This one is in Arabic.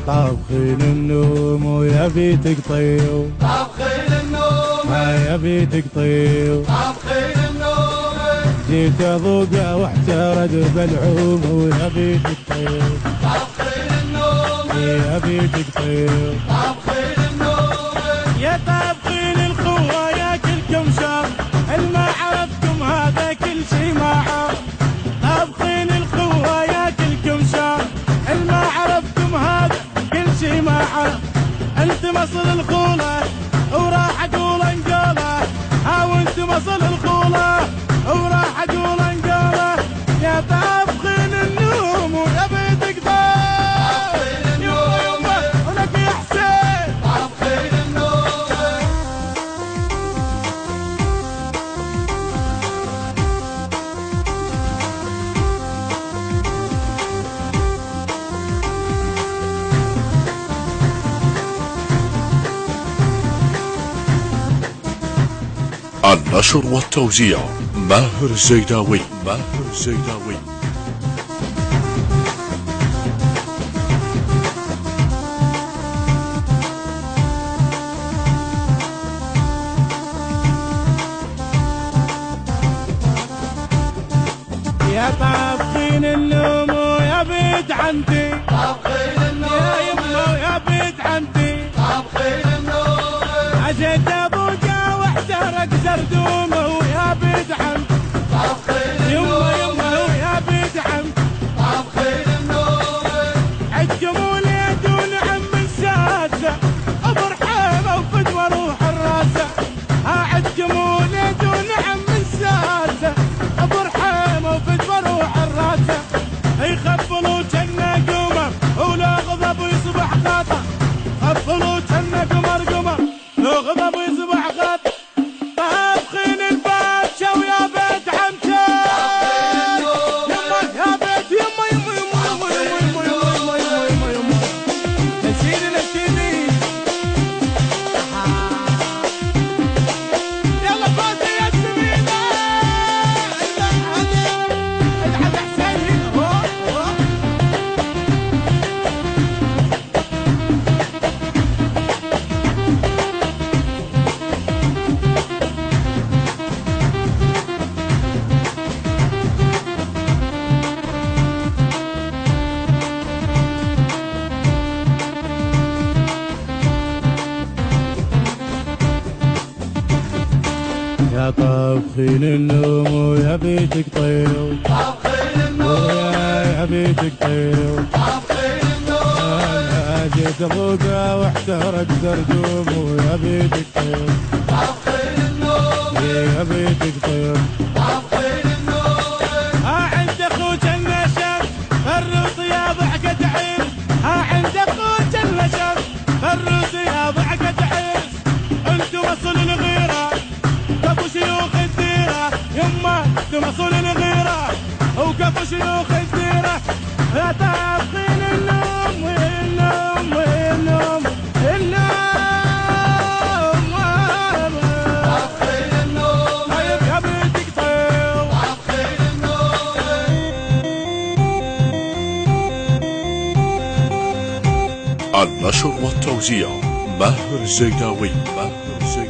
طابخين النوم ويا بيتك طيو، طابخين النوم يا بيتك طيو، طابخين النوم جيت اذوقه واحترد بالعوم ويا بيتك طيو، طابخين النوم يا بيتك طيو، طابخين النوم يا طابخين الخوة ياكلكم شر، الما عرفتم هذا كل شي ما عرف. طابخين الخوة ياكلكم شر، الما عرفتم هذا كل شي ما عرف. انت مصل الخولة وراح اقول انقوله، وانت مصل الخولة وراح اقول انقوله. يا طابخين النوم ويا بيتك طيب، يما ولك يا حسين. طابخين النوم النشر والتوزيع ماهر الزيداوي. ماهر الزيداوي. يا طابخين النوم ويا بيت عمتي، طابخين النوم يا يما ويا بيت عمتي. طابخين النوم عجيت ابوجا واحترق زردومه ويا بيت عمتي، طابخين يما النوم يما ويا بيت عمتي. طابخين النوم عجموا لي دون عم السادسه، ابو رحيمه وفدوه روح الراسه. عجموا لي دون عم السادسه، ابو رحيمه وفدوه روح الراسه. يخفلوا كنا قمر ولو غضب ويصبح خطا، خفلوا كنا قمر قمر لو غضب ويصبح خطا. طابخين الباشا ويا بيت عمتي، يما يا بيت يما يما يما يما يما يما يما يما يما. نسيني نسيني يلا فوزي يا سمينة. ادعم حسين هو يا طابخين النوم ويا بيتك طيو، طابخين النوم يا بيتك طيو. طابخين النوم انا جيت ابوقه واحترق زردوم ويا بيتك طيو، طابخين النوم يا بيتك طيو. طابخين النوم عند اخوك النشر الروس يا ضحكة عين، عند اخوك النشر الروس يا ضحكة عين. انتو وصل الغيرة كفو شيوخ الديرة، يما انتو وصل الغيرة وكفو شيوخ الديرة. يا طابخين النوم والنوم والنوم النوم. طابخين النوم طيب يا بيتك طيب، طابخين النوم النشر والتوزيع ماهر الزيداوي. ماهر الزيداوي.